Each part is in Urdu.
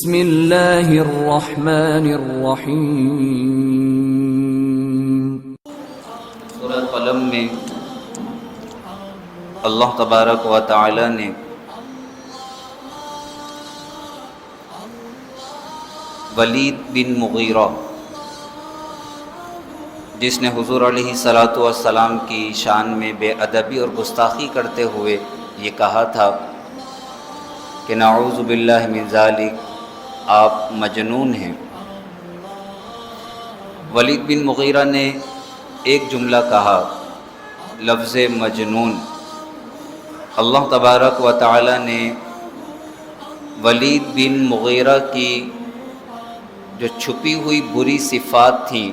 بسم اللہ الرحمن الرحیم۔ سورہ قلم میں اللہ تبارک و تعالی نے ولید بن مغیرہ، جس نے حضور علیہ الصلاۃ والسلام کی شان میں بے ادبی اور گستاخی کرتے ہوئے یہ کہا تھا کہ نعوذ باللہ من ذالک، آپ مجنون ہیں۔ ولید بن مغیرہ نے ایک جملہ کہا، لفظ مجنون۔ اللہ تبارک و تعالی نے ولید بن مغیرہ کی جو چھپی ہوئی بری صفات تھیں،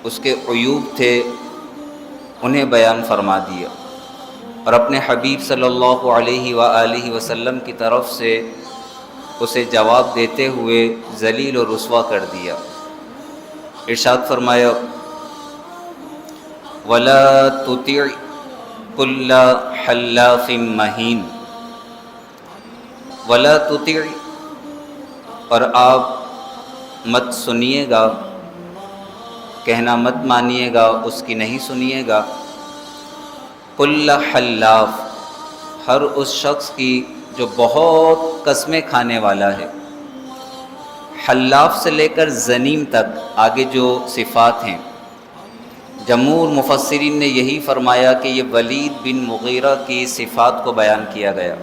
اس کے عیوب تھے، انہیں بیان فرما دیا، اور اپنے حبیب صلی اللہ علیہ وآلہ وسلم کی طرف سے اسے جواب دیتے ہوئے ذلیل و رسوا کر دیا۔ ارشاد فرمایا، وَلَا تُطِعْ كُلَّ حَلَّافٍ مَّهِينٍ، وَلَا تُطِعْ، اور آپ مت سنیے گا، کہنا مت مانیے گا، اس کی نہیں سنیے گا، کل حلاف، ہر اس شخص کی جو بہت قسمیں کھانے والا ہے۔ حلاف سے لے کر زنیم تک آگے جو صفات ہیں، جمہور مفسرین نے یہی فرمایا کہ یہ ولید بن مغیرہ کی صفات کو بیان کیا گیا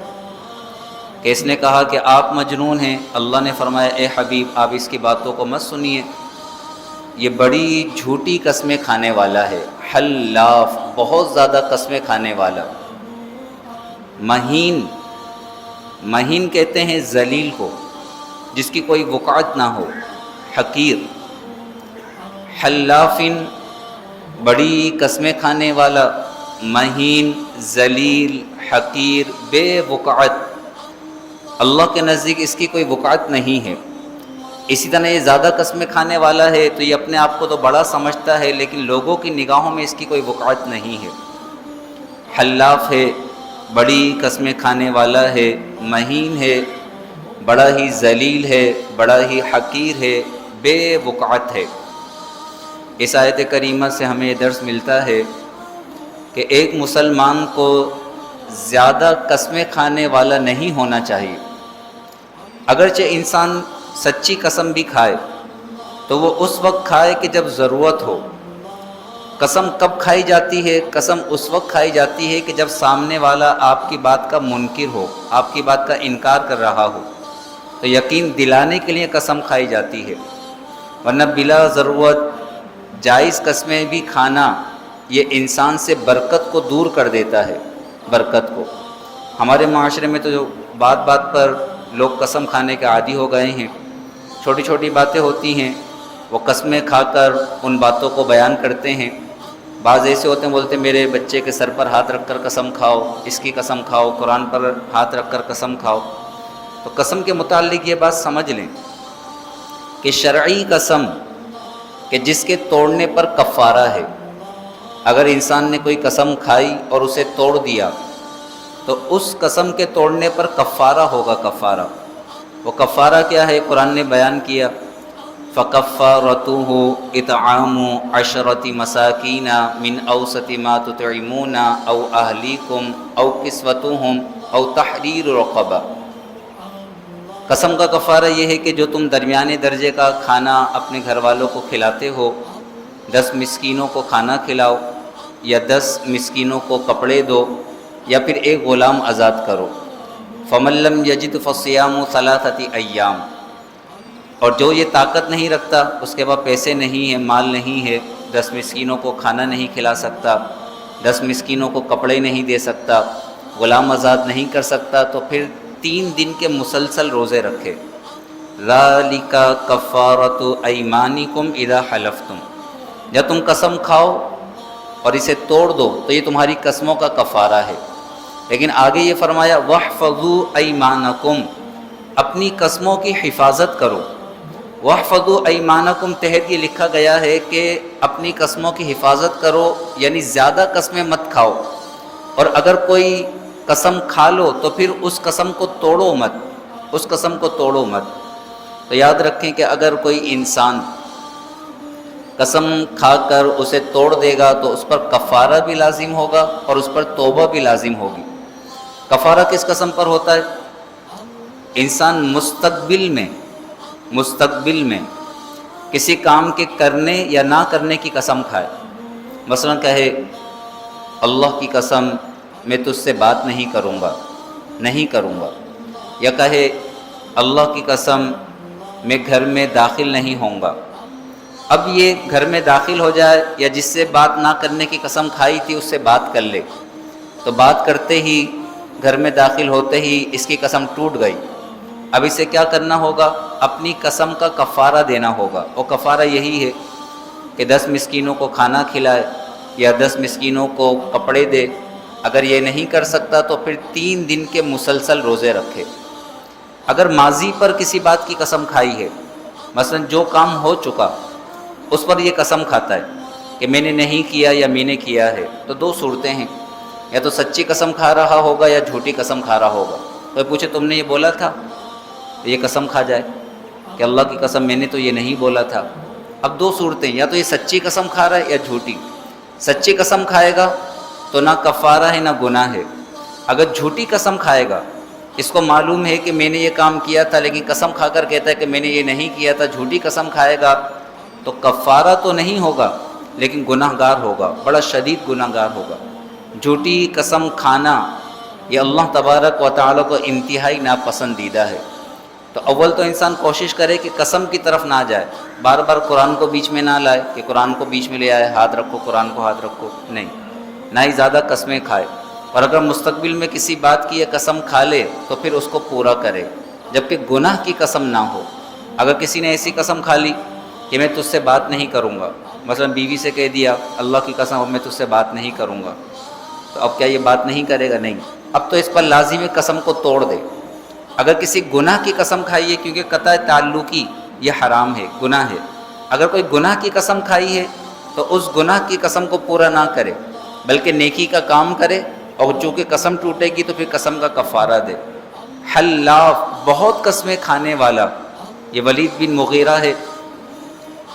کہ اس نے کہا کہ آپ مجنون ہیں۔ اللہ نے فرمایا، اے حبیب آپ اس کی باتوں کو مت سنیے، یہ بڑی جھوٹی قسمیں کھانے والا ہے۔ حلاف، بہت زیادہ قسمیں کھانے والا۔ مہین، مہین کہتے ہیں ذلیل کو، جس کی کوئی وقعت نہ ہو، حقیر۔ حلافن، بڑی قسمیں کھانے والا، مہین، ذلیل، حقیر، بے وقعت۔ اللہ کے نزدیک اس کی کوئی وقعت نہیں ہے۔ اسی طرح یہ زیادہ قسمیں کھانے والا ہے تو یہ اپنے آپ کو تو بڑا سمجھتا ہے، لیکن لوگوں کی نگاہوں میں اس کی کوئی وقعت نہیں ہے۔ حلاف ہے، بڑی قسمیں کھانے والا ہے، مہین ہے، بڑا ہی ذلیل ہے، بڑا ہی حقیر ہے، بے وقعت ہے۔ اس آیت کریمہ سے ہمیں یہ درس ملتا ہے کہ ایک مسلمان کو زیادہ قسمیں کھانے والا نہیں ہونا چاہیے۔ اگرچہ انسان سچی قسم بھی کھائے تو وہ اس وقت کھائے کہ جب ضرورت ہو۔ قسم کب کھائی جاتی ہے؟ قسم اس وقت کھائی جاتی ہے کہ جب سامنے والا آپ کی بات کا منکر ہو، آپ کی بات کا انکار کر رہا ہو، تو یقین دلانے کے لیے قسم کھائی جاتی ہے، ورنہ بلا ضرورت جائز قسمیں بھی کھانا یہ انسان سے برکت کو دور کر دیتا ہے، برکت کو۔ ہمارے معاشرے میں تو جو بات بات پر لوگ قسم کھانے کے عادی ہو گئے ہیں، چھوٹی چھوٹی باتیں ہوتی ہیں وہ قسمیں کھا کر ان باتوں کو بیان کرتے ہیں۔ بعض ایسے ہوتے ہیں بولتے ہیں میرے بچے کے سر پر ہاتھ رکھ کر قسم کھاؤ، اس کی قسم کھاؤ، قرآن پر ہاتھ رکھ کر قسم کھاؤ۔ تو قسم کے متعلق یہ بات سمجھ لیں کہ شرعی قسم کہ جس کے توڑنے پر کفارہ ہے، اگر انسان نے کوئی قسم کھائی اور اسے توڑ دیا تو اس قسم کے توڑنے پر کفارہ ہوگا، کفارہ۔ وہ کفارہ کیا ہے؟ قرآن نے بیان کیا، فَكَفَّارَتُهُ إِطْعَامُ عَشْرَةِ مَسَاكِينَ مِنْ أَوْسَطِ مَا تُطْعِمُونَ أَوْ أَهْلِيكُمْ أَوْ كِسْوَتُهُمْ أَوْ تَحْرِيرُ رَقَبَةٍ۔ قسم کا کفارہ یہ ہے کہ جو تم درمیانے درجے کا کھانا اپنے گھر والوں کو کھلاتے ہو، 10 مسکینوں کو کھانا کھلاؤ، یا 10 مسکینوں کو کپڑے دو، یا پھر ایک غلام آزاد کرو۔ فَمَن لَّمْ يَجِدْ فَصِيَامُ 3 أَيَّامٍ، اور جو یہ طاقت نہیں رکھتا، اس کے پاس پیسے نہیں ہیں، مال نہیں ہے، 10 مسکینوں کو کھانا نہیں کھلا سکتا، 10 مسکینوں کو کپڑے نہیں دے سکتا، غلام آزاد نہیں کر سکتا، تو پھر 3 دن کے مسلسل روزے رکھے۔ ذَلِكَ كَفَّارَةُ أَيْمَانِكُمْ إِذَا حَلَفْتُمْ، جب تم قسم کھاؤ اور اسے توڑ دو تو یہ تمہاری قسموں کا کفارہ ہے۔ لیکن آگے یہ فرمایا، وَاحْفَظُوا أَيْمَانَكُمْ، اپنی قسموں کی حفاظت کرو۔ وَاحْفَظُوا أَيْمَانَكُمْ تحت یہ لکھا گیا ہے کہ اپنی قسموں کی حفاظت کرو، یعنی زیادہ قسمیں مت کھاؤ، اور اگر کوئی قسم کھا لو تو پھر اس قسم کو توڑو مت، اس قسم کو توڑو مت۔ تو یاد رکھیں کہ اگر کوئی انسان قسم کھا کر اسے توڑ دے گا تو اس پر کفارہ بھی لازم ہوگا اور اس پر توبہ بھی لازم ہوگی۔ کفارہ کس قسم پر ہوتا ہے؟ انسان مستقبل میں کسی کام کے کرنے یا نہ کرنے کی قسم کھائے، مثلا کہے اللہ کی قسم میں تجھ سے بات نہیں کروں گا، یا کہے اللہ کی قسم میں گھر میں داخل نہیں ہوں گا۔ اب یہ گھر میں داخل ہو جائے یا جس سے بات نہ کرنے کی قسم کھائی تھی اس سے بات کر لے، تو بات کرتے ہی گھر میں داخل ہوتے ہی اس کی قسم ٹوٹ گئی۔ اب اسے کیا کرنا ہوگا؟ اپنی قسم کا کفارہ دینا ہوگا، اور کفارہ یہی ہے کہ 10 مسکینوں کو کھانا کھلائے یا 10 مسکینوں کو کپڑے دے۔ اگر یہ نہیں کر سکتا تو پھر 3 دن کے مسلسل روزے رکھے۔ اگر ماضی پر کسی بات کی قسم کھائی ہے، مثلا جو کام ہو چکا اس پر یہ قسم کھاتا ہے کہ میں نے نہیں کیا یا میں نے کیا ہے، تو 2 صورتیں ہیں، یا تو سچی قسم کھا رہا ہوگا یا جھوٹی قسم کھا رہا ہوگا۔ تو پوچھے تم نے یہ بولا تھا؟ تو یہ قسم کھا جائے کہ اللہ کی قسم میں نے تو یہ نہیں بولا تھا۔ اب 2 صورتیں، یا تو یہ سچی قسم کھا رہا ہے یا جھوٹی۔ سچی قسم کھائے گا تو نہ کفارہ ہے نہ گناہ ہے۔ اگر جھوٹی قسم کھائے گا، اس کو معلوم ہے کہ میں نے یہ کام کیا تھا لیکن قسم کھا کر کہتا ہے کہ میں نے یہ نہیں کیا تھا، جھوٹی قسم کھائے گا تو کفارہ تو نہیں ہوگا لیکن گناہ گار ہوگا، بڑا شدید گناہ گار ہوگا۔ جھوٹی قسم کھانا یہ اللہ تبارک و تعالیٰ کو انتہائی ناپسندیدہ ہے۔ تو اول تو انسان کوشش کرے کہ قسم کی طرف نہ جائے، بار بار قرآن کو بیچ میں نہ لائے کہ قرآن کو بیچ میں لے آئے، ہاتھ رکھو قرآن کو ہاتھ رکھو، نہیں، نہ ہی زیادہ قسمیں کھائے۔ اور اگر مستقبل میں کسی بات کی یہ قسم کھا لے تو پھر اس کو پورا کرے، جبکہ گناہ کی قسم نہ ہو۔ اگر کسی نے ایسی قسم کھا لی کہ میں تجھ سے بات نہیں کروں گا، مثلا بیوی سے کہہ دیا اللہ کی قسم اب میں تجھ سے بات نہیں کروں گا، تو اب کیا یہ بات نہیں کرے گا؟ نہیں، اب تو اس پر لازمی قسم کو توڑ دے۔ اگر کسی گناہ کی قسم کھائی ہے، کیونکہ قطع تعلقی یہ حرام ہے، گناہ ہے، اگر کوئی گناہ کی قسم کھائی ہے تو اس گناہ کی قسم کو پورا نہ کرے بلکہ نیکی کا کام کرے، اور چونکہ قسم ٹوٹے گی تو پھر قسم کا کفارہ دے۔ حلاف، بہت قسمیں کھانے والا، یہ ولید بن مغیرہ ہے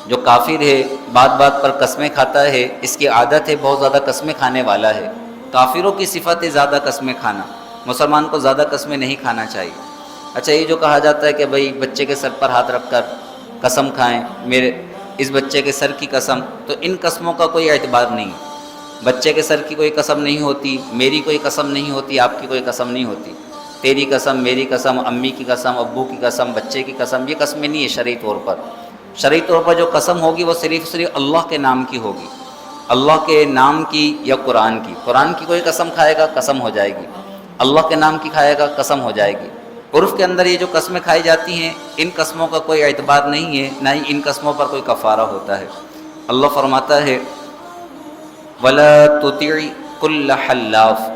جو کافر ہے، بات بات پر قسمیں کھاتا ہے، اس کی عادت ہے، بہت زیادہ قسمیں کھانے والا ہے۔ کافروں کی صفت ہے زیادہ قسمیں کھانا، مسلمان کو زیادہ قسمیں نہیں کھانا چاہیے۔ اچھا، یہ جو کہا جاتا ہے کہ بھئی بچے کے سر پر ہاتھ رکھ کر قسم کھائیں، میرے اس بچے کے سر کی قسم، تو ان قسموں کا کوئی اعتبار نہیں۔ بچے کے سر کی کوئی قسم نہیں ہوتی، میری کوئی قسم نہیں ہوتی، آپ کی کوئی قسم نہیں ہوتی۔ تیری قسم، میری قسم، امی کی قسم، ابو کی قسم، بچے کی قسم، یہ قسمیں نہیں ہے شرعی طور پر۔ شرعی طور پر جو قسم ہوگی وہ صرف اللہ کے نام کی ہوگی، اللہ کے نام کی یا قرآن کی۔ قرآن کی کوئی قسم کھائے گا قسم ہو جائے گی، اللہ کے نام کی کھائے گا قسم ہو جائے گی۔ عرف کے اندر یہ جو قسمیں کھائی جاتی ہیں ان قسموں کا کوئی اعتبار نہیں ہے، نہ ہی ان قسموں پر کوئی کفارہ ہوتا ہے۔ اللہ فرماتا ہے وَلَا تُطِعِ كُلَّ حَلَّافٍ،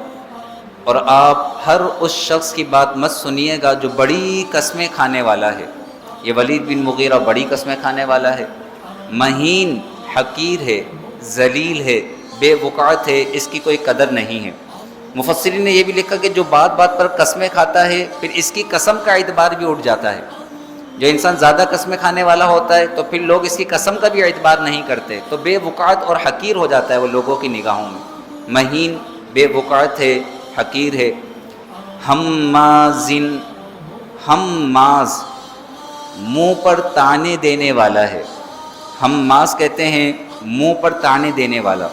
اور آپ ہر اس شخص کی بات مت سنیے گا جو بڑی قسمیں کھانے والا ہے۔ یہ ولید بن مغیرہ بڑی قسمیں کھانے والا ہے، مہین، حقیر ہے، ذلیل ہے، بے وقعت ہے، اس کی کوئی قدر نہیں ہے۔ مفسرین نے یہ بھی لکھا کہ جو بات بات پر قسمیں کھاتا ہے پھر اس کی قسم کا اعتبار بھی اٹھ جاتا ہے۔ جو انسان زیادہ قسمیں کھانے والا ہوتا ہے تو پھر لوگ اس کی قسم کا بھی اعتبار نہیں کرتے، تو بے وقعت اور حقیر ہو جاتا ہے وہ لوگوں کی نگاہوں میں۔ مہین، بے وقعت ہے، حقیر ہے۔ ہمازن، ہماز، منہ پر تانے دینے والا ہے۔ ہماز کہتے ہیں منہ پر تانے دینے والا۔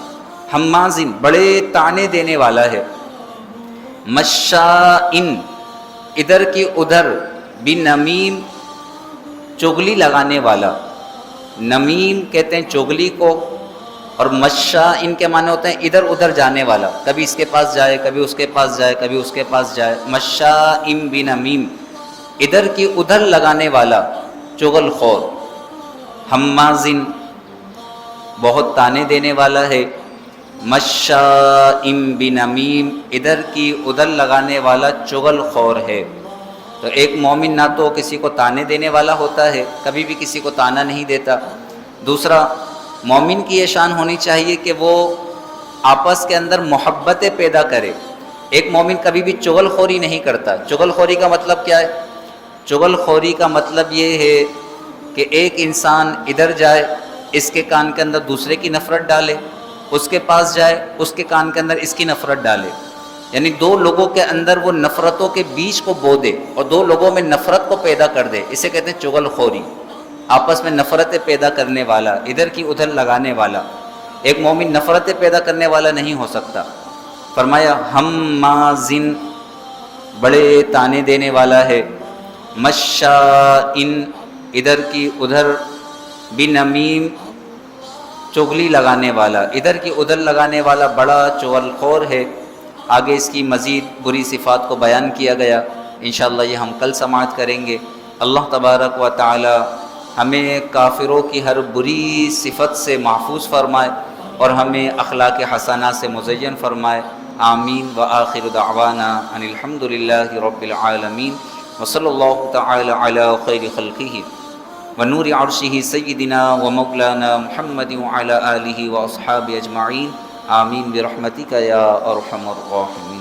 ہمازن، بڑے تانے دینے والا ہے۔ مشائن، ادھر کی ادھر، بنمیم، چغلی لگانے والا۔ نمیم کہتے ہیں چغلی کو، اور مشائن کے معنی ہوتے ہیں ادھر ادھر جانے والا، کبھی اس کے پاس جائے، کبھی اس کے پاس جائے، کبھی اس کے پاس جائے۔ مشائن بنمیم، ادھر کی ادھر لگانے والا، چغل خور۔ ہمازن، بہت تانے دینے والا ہے۔ مشائن بنمیم، ادھر کی ادھر لگانے والا چغل خور ہے۔ تو ایک مومن نہ تو کسی کو تانے دینے والا ہوتا ہے، کبھی بھی کسی کو تانا نہیں دیتا۔ دوسرا، مومن کی یہ شان ہونی چاہیے کہ وہ آپس کے اندر محبتیں پیدا کرے۔ ایک مومن کبھی بھی چغل خوری نہیں کرتا۔ چغل خوری کا مطلب کیا ہے؟ چغل خوری کا مطلب یہ ہے کہ ایک انسان ادھر جائے، اس کے کان کے اندر دوسرے کی نفرت ڈالے، اس کے پاس جائے، اس کے کان کے اندر اس کی نفرت ڈالے، یعنی دو لوگوں کے اندر وہ نفرتوں کے بیج کو بو دے اور دو لوگوں میں نفرت کو پیدا کر دے، اسے کہتے ہیں چغل خوری، آپس میں نفرتیں پیدا کرنے والا، ادھر کی ادھر لگانے والا۔ ایک مومن نفرتیں پیدا کرنے والا نہیں ہو سکتا۔ فرمایا ہمازن، بڑے تانے دینے والا ہے، مشائن، ادھر کی ادھر، بنمیم، چغلی لگانے والا، ادھر کی ادھر لگانے والا بڑا چغل خور ہے۔ آگے اس کی مزید بری صفات کو بیان کیا گیا، انشاءاللہ یہ ہم کل سماعت کریں گے۔ اللہ تبارک و تعالی ہمیں کافروں کی ہر بری صفت سے محفوظ فرمائے اور ہمیں اخلاق حسنہ سے مزین فرمائے۔ آمین وآخر دعوانا ان الحمد للہ رب العالمین وصلی اللہ تعالی علی خیر خلقہ ونور عرشہ سیدنا ومولانا محمد وعلی آلہ واصحابہ اجمعین، آمین برحمتک یا ارحم الراحمین۔